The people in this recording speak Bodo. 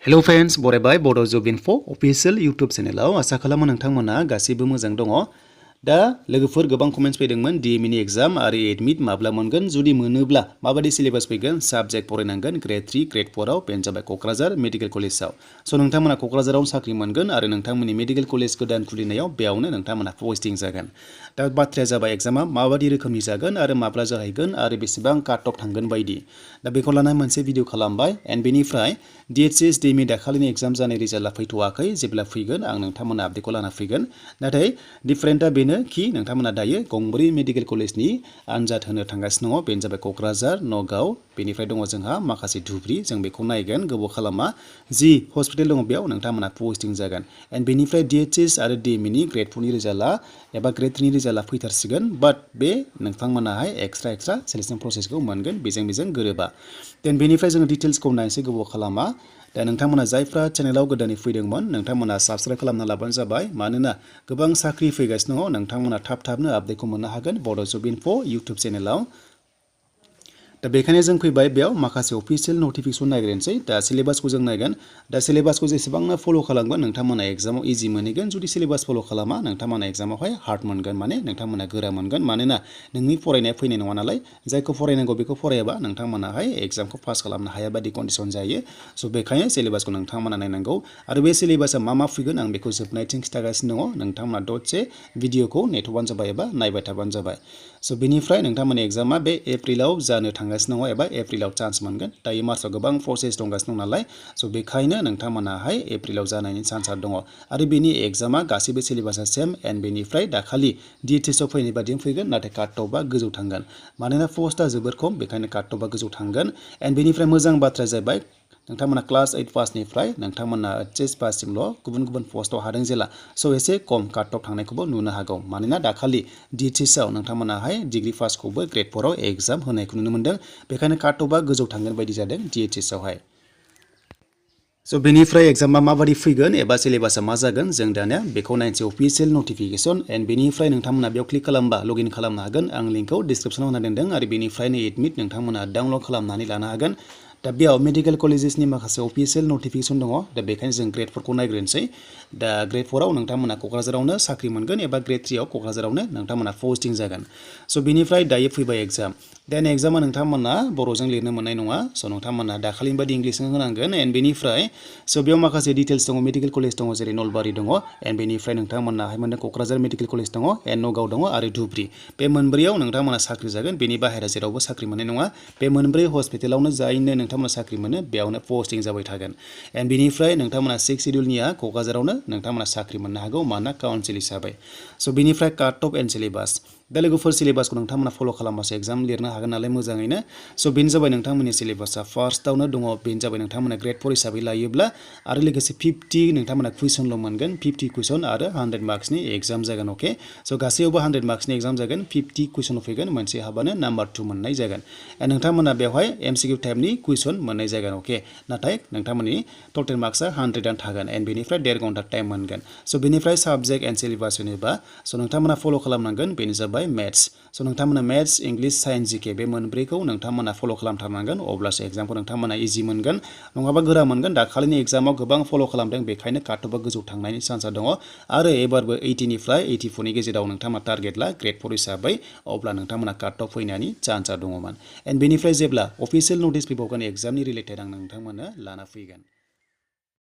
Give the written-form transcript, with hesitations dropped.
हेलो फ्रेंड्स बरायबाय बड' जब इनफो अफिशियल यूट्यूब चेनेलाव आसा खालामो नोंथांमोना गासैबो मोजां दङ। दा लोगोफोर गोबां कमेन्ट्स फैदोंमोन DME नि एग्जाम आरो एडमिट माब्ला मोनगोन जुदि मोनोब्ला माबायदि सिलेबास फैगोन साबजेक्ट फरायनांगोन Gr.III Gr.IV आव बेनो जाबाय क'क्राझार मेडिकेल कलेजाव। स' नोंथांमोना क'क्राझाराव साख्रि मोनगोन आरो नोंथांमोननि मेडिकेल कलेज गोदान खुलिनायाव बेयावनो नोंथांमोना पस्टिं जागोन। दा बाथ्राया जाबाय एग्जामा माबायदि रोखोमनि जागोन आरो माब्ला जाहैगोन आरो बेसेबां काट अफ थांगोन बायदि। दा बेखौ लानानै मोनसे भिडिअ खालामबाय एन्ड बेनिफ्राय DHS DME दाखालिनि एग्जाम जानाय रिजाल्टआ फैथ'वाखै जेब्ला फैगोन आं नोंथांमोना आपडेटखौ लाना फैगोन। नाथाय डिफारेन्टआ बेनो कि नोंथांमोना दायो गंब्रै मेडिकेल कलेजनि आनजाद होनो थांगासिनो दङ। बेनो जाबाय क'क्राझार नगाव बेनिफ्राय दङ जोंहा माखासे धुब्रि जों बेखौ नायगोन गोबाव खालामा जि हस्पिटाल दङ बेयाव नोंथांमोना पस्टिं जागोन। एन्ड बेनिफ्राय DHS आरो DME नि Gr.IV नि रिजाल्टआ एबा Gr.III नि रिजाल्टआ फैथारसिगोन बाट बे नोंथांमोनाहाय एक्सट्रा सेलेक्सन प्रसेसखौ मोनगोन बेजों गोरोबा। देन बेनिफ्राय जोङो डिटेल्सखौ नायनोसै गोबाव खालामा। दा नोंथांमोना जायफ्रा चेनेलाव गोदानै फैदोंमोन नोंथांमोना साबस्क्राइब खालामना लाबानो जाबाय मानोना गोबां साख्रि फैगासिनो दङ नोंथांमोना थाबनो आपडेटखौ मोननो हागोन बड' जब इनफो यूट्यूब चेनेलाव। दा बेखायनो जों फैबाय बेयाव माखासे अफिशियेल नटिफिकेसन नायग्रोनोसै। दा सिलेबासखौ जों नायगोन। दा सिलेबासखौ जेसेबांनो फल' खालामगोन नोंथांमोना एग्जामाव इजि मोनहैगोन। जुदि सिलेबास फल' खालामा नोंथांमोना एग्जामावहाय हार्ड मोनगोन माने नोंथांमोना गोरा मोनगोन मानोना नोंनि फरायनाया फैनाय नङा नालाय जायखौ फरायनांगौ बेखौ फरायाबा नोंथांमोनाहाय एग्जामखौ पास खालामनो हाया बायदि कन्डिसन जायो। स' बेखायनो सिलेबासखौ नोंथांमोना नायनांगौ आरो बे सिलेबासा मा फैगोन आं बेखौ जोबनायथिं खिथागासिनो दङ। नोंथांमोना दसे भिडिअखौ नेथ'बानो जाबाय एबा नायबाय थाबानो जाबाय। स' बेनिफ्राय नोंथांमोननि एग्जामा बे एप्रिलाव जानो थांगासिनो दङ एबा एप्रिलाव चान्स मोनगोन। दायो मार्चआव गोबां प्रसेस दंगासिनो दं नालाय स' बेखायनो नोंथांमोनाहाय एप्रिलाव जानायनि चान्सआ दङ आरो बेनि एग्जामा गासैबो सिलेबासा सेम एन्ड बेनिफ्राय दाखालि DHS आव फैनाय बादिनो फैगोन नाथाय काट अफआ गोजौ थांगोन मानोना पस्टआ जोबोर खम बेखायनो काट अफआ गोजौ थांगोन। एन्ड बेनिफ्राय मोजां बाथ्राया जाबाय नोंथांमोना क्लास 8 पासनिफ्राय नोंथांमोना HS पाससिमल' गुबुन पस्टआव हादों जेला स' एसे खम काट अफ थांनायखौबो नुनो हागौ मानोना दाखालि DHS आव नोंथांमोनाहाय डिग्री पासखौबो Gr.IV आव एग्जाम होनायखौ नुनो मोन्दों बेखायनो काट अफआ गोजौ थांगोन बायदि जादों DHS आवहाय। स' बेनिफ्राय एग्जामा माबायदि फैगोन एबा सिलेबासा मा जागोन जों दानिया बेखौ नायनोसै अफिशियेल नटिफिकेसन एन्ड बेनिफ्राय नोंथांमोना बेयाव क्लिक खालामबा लगइन खालामनो हागोन। आं लिंकखौ डिसक्रिपसनाव होना दोन्दों आरो बेनिफ्रायनो एडमिट नोंथांमोना डाउनलड खालामनानै लानो हागोन। दा बेयाव मेडिकेल कलेजेसनि माखासे अफिशियेल नटिफिकेसन दङ। दा बेखायनो जों Gr.IV खौ नायग्रोनोसै। दा Gr.IV आव नोंथांमोना क'क्राझारावनो साख्रि मोनगोन एबा Gr.III आव क'क्राझारावनो नोंथांमोना पस्टिं जागोन। स' बेनिफ्राय दायो फैबाय एग्जाम। देन एग्जामा नोंथांमोना बर'जों लिरनो मोननाय नङा स' नोंथांमोना दाखालिनि बायदि इंलिसजों होनांगोन। एन्ड बेनिफ्राय स' बेयाव माखासे डिटेल्स दङ मेडिकेल कलेज दङ जेरै नलबारि दङ एन्ड बेनिफ्राय नोंथांमोनाहाय मोनदों क'क्राझार मेडिकेल कलेज दङ एन्ड नगाव दङ आरो धुब्रि बे मोनब्रैयाव नोंथांमोना साख्रि जागोन बेनि बाहेरा जेरावबो साख्रि मोननाय नङा। बे मोनब्रै हस्पिटालावनो जायनो नोंथांमोना साख्रि मोनो बेयावनो पस्टिं जाबाय थागोन। एन्ड बेनिफ्राय नोंथांमोना 6 सिडिउलनिया क'क्राझारावनो नोंथांमोना साख्रि मोननो हागौ मानोना काउन्सिल हिसाबै। स' बेनिफ्राय काट अफ एन्ड सिलेबास दा लोगोफोर सिलेबासखौ नोंथांमोना फल' खालामबासो एग्जाम लिरनो हागोन नालाय मोजाङैनो। स' बेनो जाबाय नोंथांमोननि सिलेबासा फार्स्टआवनो दङ बेनो जाबाय नोंथांमोना Gr.IV हिसाबै लायोब्ला आरो लोगोसे 50 नोंथांमोना कुइसनल' मोनगोन 50 कुइसन आरो 100 मार्क्सनि एग्जाम जागोन अके। स' गासैयावबो 100 मार्क्सनि एग्जाम जागोन 50 कुइसन फैगोन मोनसे हाबानो नाम्बार 2 मोननाय जागोन। एन्ड नोंथांमोना बेवहाय MCQ टाइपनि कुइसन मोननाय जागोन अके नाथाय नोंथांमोननि टटेल मार्क्सआ 100 थागोन एन्ड बेनिफ्राय 1.5 घन्टा टाइम मोनगोन। स' बेनिफ्राय साबजेक्ट एन्ड सिलेबास होनोबा स' नोंथांमोना फल' खालामनांगोन बेनो जाबाय मेथ्स। स' नोंथांमोना मेथ्स इंलिश साइन्स GK बे मोनब्रैखौ नोंथांमोना फल' खालामथारनांगोन अब्लासो एग्जामखौ नोंथांमोना इजि मोनगोन नङाबा गोरा मोनगोन। दाखालिनि एग्जामाव गोबां फल' खालामदों बेखायनो काट अफआ गोजौ थांनायनि चान्सआ दङ आरो एबारबो 80 निफ्राय 84 नि गेजेराव नोंथांमोना टारगेट ला Gr.IV हिसाबै अब्ला नोंथांमोना काट अफ फैनायनि चान्सआ दङमोन। एन्ड बेनिफ्राय जेब्ला अफिशियेल नटिस फैबावगोन एग्जामनि रिलेटेड आं नोंथांमोननो लाना फैगोन।